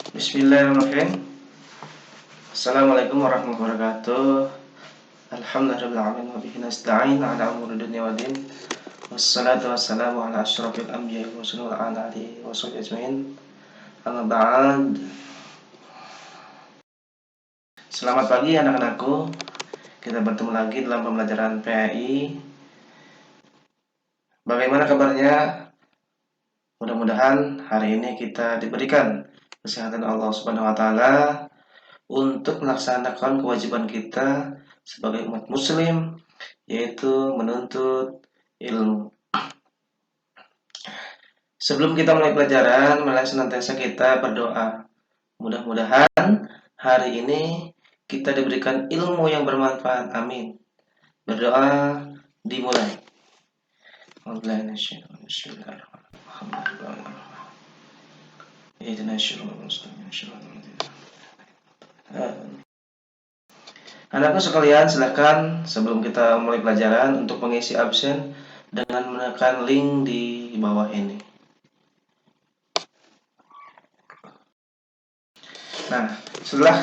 Bismillahirrahmanirrahim. Assalamualaikum warahmatullahi wabarakatuh. Alhamdulillahirabbil wa bihi nasta'in ala umuri dunya waddin. Wassalatu wassalamu ala asyrofil anbiya'i wal mursalin wa ala alihi wa sahbihi ajmain. Amma ba'd. Selamat pagi anak-anakku. Kita bertemu lagi dalam pembelajaran PAI. Bagaimana kabarnya? Mudah-mudahan hari ini kita diberikan kesehatan Allah Subhanahu wa taala untuk melaksanakan kewajiban kita sebagai umat muslim, yaitu menuntut ilmu. Sebelum kita mulai pelajaran, mari senantiasa kita berdoa. Mudah-mudahan hari ini kita diberikan ilmu yang bermanfaat. Amin. Berdoa dimulai. Anakku sekalian, silakan sebelum kita mulai pelajaran untuk mengisi absen dengan menekan link di bawah ini. Nah, setelah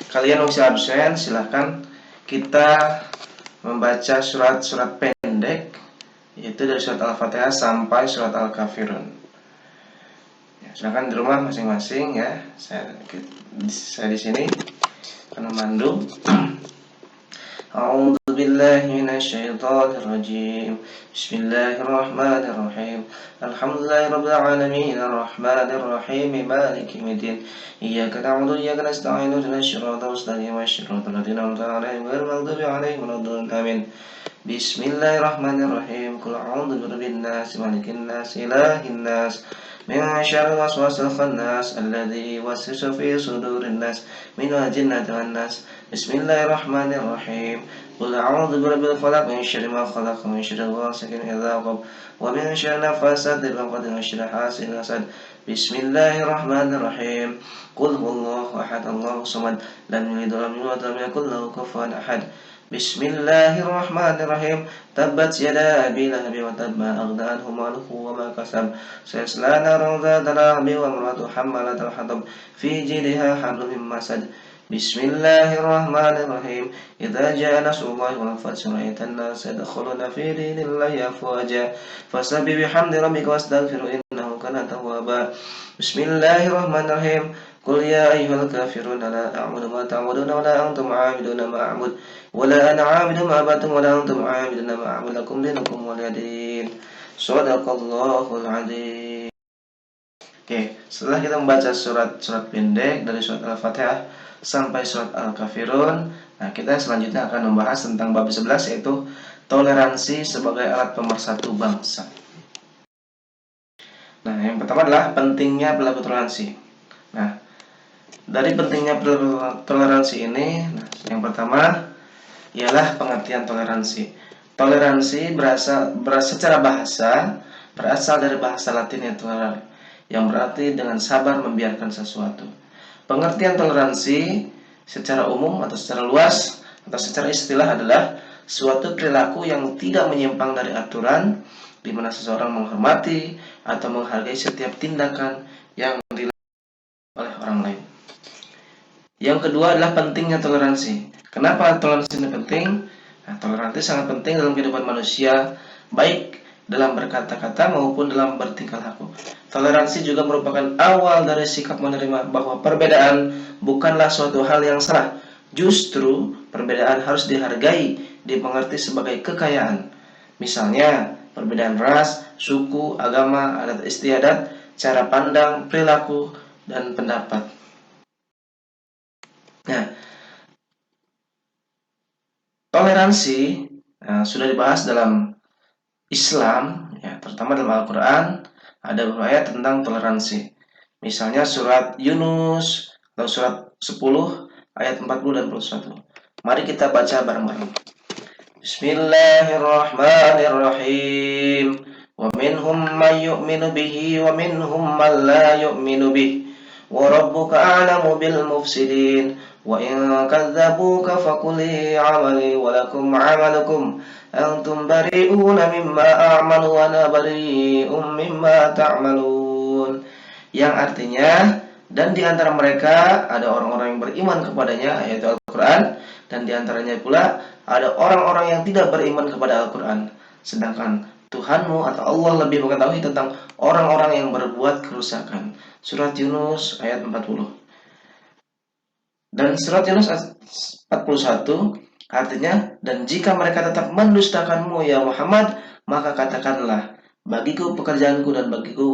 kalian mengisi absen, silakan kita membaca surat-surat pendek, yaitu dari surat Al-Fatihah sampai surat Al-Kafirun. Ya, silakan di rumah masing-masing ya. Saya di sini akan memandu. A'udzu billahi minasyaitonir rajim. Bismillahirrahmanirrahim. Alhamdulillahirabbil alamin arrahmanir rahim maliki yaumiddin. Iyyaka na'budu wa iyyaka nasta'in ihdinas siratal mustaqim siratal ladzina an'amta 'alaihim ghairil maghdubi 'alaihim waladdallin. Amin. Bismillahirrahmanirrahim. Qul a'udzu birabbin nas, malikin nas, ilahin nas, min syarril waswasil khannas alladzi yuwaswisu fi sudurin nas minal jinnati wan nas. Bismillahirrahmanirrahim. Qul a'udzu birabbil falaq, min syarri ma khalaq, min syarri ghasiqin idza waqab, wa min syarri naffatsati fil 'uqad, wa min syarri hasidin idza hasad. Bismillahirrahmanirrahim. Qul huwallahu ahad, Allahus samad, lam yalid wa lam yulad wa lam yakul lahu kufuwan ahad. Bismillahirrahmanirrahim. Tabbat yada abi lahabin wa tab, ma aghna anhu maluhu wa ma kasab, sayasla naran dzata lahab wa imra'atuhu hammalatal hatab, fi jidha hablum min masad. Bismillahirrahmanirrahim. Idza jaa nasrullahi wal fath, ra'aitan nasa yadkhuluna fi dinillahi afwaja, fasabbih bihamdi rabbika wastaghfirhu innahu kana tawwaba. Bismillahirrahmanirrahim. Qul ya ayyuhal kafirun la a'budu ma ta'buduna wa la antum 'abiduna ma a'bud wa la ana 'abidu ma abattum wa la antum 'abiduna ma a'budu lakum dinukum waliyadin. Shadaqallahul 'adzim. Oke, setelah kita membaca surat-surat pendek dari surat Al-Fatihah sampai surat Al-Kafirun, nah kita selanjutnya akan membahas tentang bab 11, yaitu toleransi sebagai alat pemersatu bangsa. Nah, yang pertama adalah pentingnya perilaku toleransi. Nah, dari pentingnya toleransi ini, yang pertama ialah pengertian toleransi. Toleransi secara bahasa berasal dari bahasa Latin yang tolerar, yang berarti dengan sabar membiarkan sesuatu. Pengertian toleransi secara umum atau secara luas atau secara istilah adalah suatu perilaku yang tidak menyimpang dari aturan, di mana seseorang menghormati atau menghargai setiap tindakan yang dilakukan oleh orang lain. Yang kedua adalah pentingnya toleransi. Kenapa toleransi ini penting? Nah, toleransi sangat penting dalam kehidupan manusia, baik dalam berkata-kata maupun dalam bertingkah laku. Toleransi juga merupakan awal dari sikap menerima bahwa perbedaan bukanlah suatu hal yang salah. Justru perbedaan harus dihargai, dimengerti sebagai kekayaan. Misalnya, perbedaan ras, suku, agama, adat istiadat, cara pandang, perilaku, dan pendapat. Nah, toleransi sudah dibahas dalam Islam, ya, terutama dalam Al-Quran ada beberapa ayat tentang toleransi. Misalnya surat Yunus atau surat 10 ayat 40 dan 41. Mari kita baca bareng-bareng. Bismillahirrahmanirrahim. Wa minhum man yu'minu bihi wa minhum man la yu'minu bihi. Wa rabbuka a'lamu bil mufsidin. Wa in kadzabuka faqul li 'amali wa lakum 'amalukum antum bari'una mimma a'malu wa ana bari'um mimma ta'malun. Yang artinya, Dan di antara mereka ada orang-orang yang beriman kepadanya, yaitu Al-Quran. Dan di antaranya pula ada orang-orang yang tidak beriman kepada Al-Quran. Sedangkan Tuhanmu atau Allah lebih mengetahui tentang orang-orang yang berbuat kerusakan. Surat Yunus ayat 40. Dan surat Yunus ayat 41 artinya, dan jika mereka tetap mendustakanmu ya Muhammad, maka katakanlah, bagiku pekerjaanku dan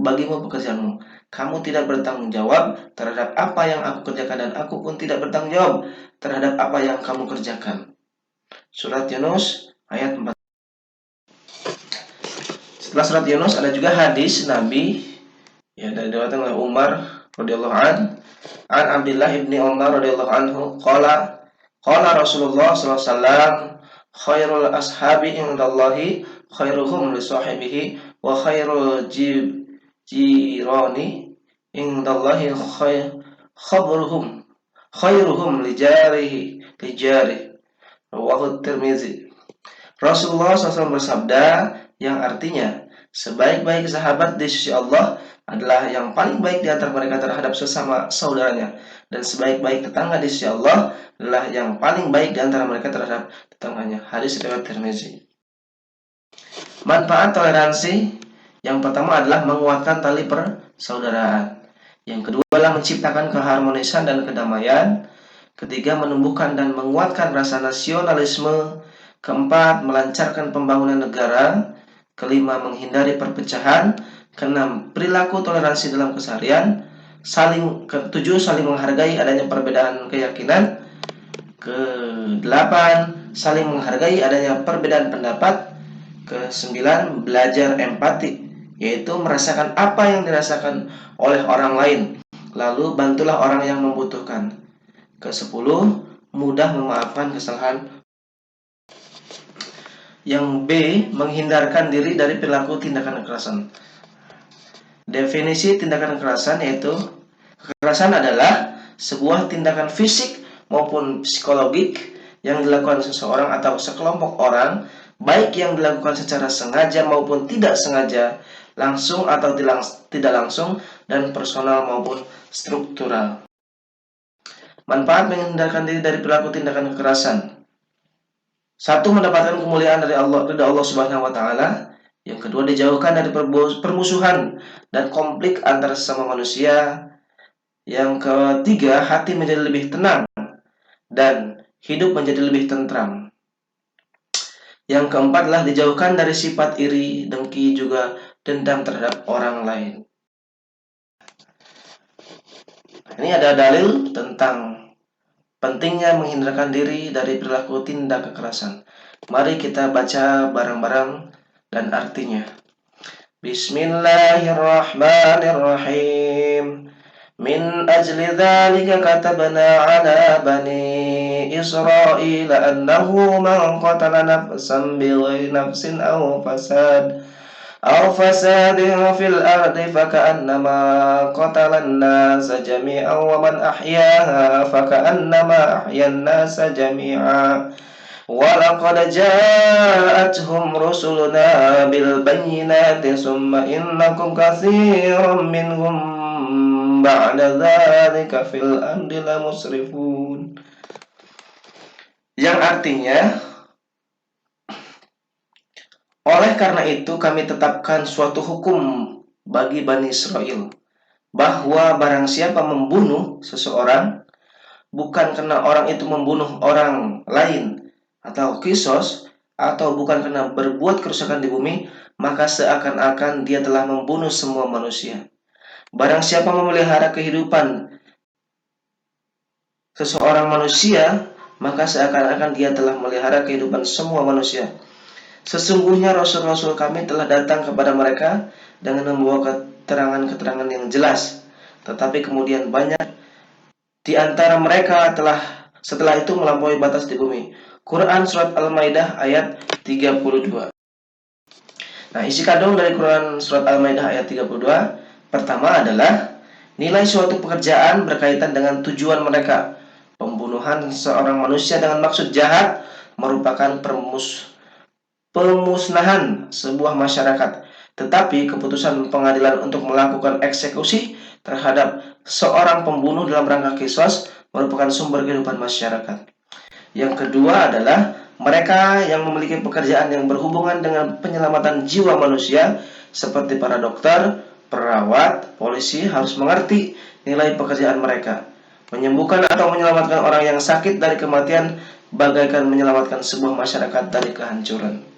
bagimu pekerjaanmu. Kamu tidak bertanggung jawab terhadap apa yang aku kerjakan, dan aku pun tidak bertanggung jawab terhadap apa yang kamu kerjakan. Surat Yunus ayat 4. Setelah surat Yunus ada juga hadis Nabi ya dari diriwayatkan oleh Umar radhiyallahu an Abdullah ibni Umar radhiyallahu anhu qala Rasulullah sallallahu alaihi wasallam khairul ashabi indallahi khairuhum li sahibihi wa khairul jirani indallahi khairuhum li jarihi rawahu Tirmizi. Rasulullah SAW bersabda yang artinya, sebaik-baik sahabat di sisi Allah adalah yang paling baik di antara mereka terhadap sesama saudaranya, dan sebaik-baik tetangga di sisi Allah adalah yang paling baik di antara mereka terhadap tetangganya. Hadis riwayat Tirmizi. Manfaat toleransi yang pertama adalah menguatkan tali persaudaraan. Yang kedua adalah menciptakan keharmonisan dan kedamaian. Ketiga, menumbuhkan dan menguatkan rasa nasionalisme. Keempat, melancarkan pembangunan negara. Kelima, menghindari perpecahan. Keenam, perilaku toleransi dalam keseharian. Ketujuh, saling menghargai adanya perbedaan keyakinan. Kedelapan, saling menghargai adanya perbedaan pendapat. Kesembilan, belajar empati, yaitu merasakan apa yang dirasakan oleh orang lain, lalu bantulah orang yang membutuhkan. Kesepuluh, mudah memaafkan kesalahan. Yang B, menghindarkan diri dari perilaku tindakan kekerasan. Definisi tindakan kekerasan yaitu kekerasan adalah sebuah tindakan fisik maupun psikologik yang dilakukan seseorang atau sekelompok orang, baik yang dilakukan secara sengaja maupun tidak sengaja, langsung atau tidak langsung, dan personal maupun struktural. Manfaat menghindarkan diri dari perilaku tindakan kekerasan. Satu, mendapatkan kemuliaan dari Allah Subhanahu wa taala. Yang kedua, dijauhkan dari permusuhan dan konflik antar sesama manusia. Yang ketiga, hati menjadi lebih tenang dan hidup menjadi lebih tentram. Yang keempat adalah dijauhkan dari sifat iri, dengki, juga dendam terhadap orang lain. Ini ada dalil tentang pentingnya menghindarkan diri dari perilaku tindak kekerasan. Mari kita baca bareng-bareng dan artinya. Bismillahirrahmanirrahim. Min ajli dzalika katabna ala bani Israil annahu man qatala nafsan bighairi nafsin aw fasad fil ardi faka'annama qatalan nasa jami'an wa man ahyaha faka'annama ahyan nasa jami'a. Walaqad ja'atuhum rusuluna bil bayyinati summa innakum katsiran minhum ba'da dzalika fil ardi lamusrifun. Yang artinya, oleh karena itu kami tetapkan suatu hukum bagi Bani Israel, bahwa barang siapa membunuh seseorang, bukan karena orang itu membunuh orang lain atau kisos, atau bukan karena berbuat kerusakan di bumi, maka seakan-akan dia telah membunuh semua manusia. Barang siapa memelihara kehidupan seseorang manusia, maka seakan-akan dia telah memelihara kehidupan semua manusia. Sesungguhnya Rasul-Rasul kami telah datang kepada mereka dengan membawa keterangan-keterangan yang jelas, tetapi kemudian banyak di antara mereka setelah itu melampaui batas di bumi. Quran Surat Al-Maidah ayat 32. Nah, isi kandung dari Quran Surat Al-Maidah ayat 32 pertama adalah nilai suatu pekerjaan berkaitan dengan tujuan mereka. Pembunuhan seorang manusia dengan maksud jahat merupakan pemusnahan sebuah masyarakat. Tetapi keputusan pengadilan untuk melakukan eksekusi terhadap seorang pembunuh dalam rangka qisas merupakan sumber kehidupan masyarakat. Yang kedua adalah mereka yang memiliki pekerjaan yang berhubungan dengan penyelamatan jiwa manusia seperti para dokter, perawat, polisi harus mengerti nilai pekerjaan mereka. Menyembuhkan atau menyelamatkan orang yang sakit dari kematian bagaikan menyelamatkan sebuah masyarakat dari kehancuran.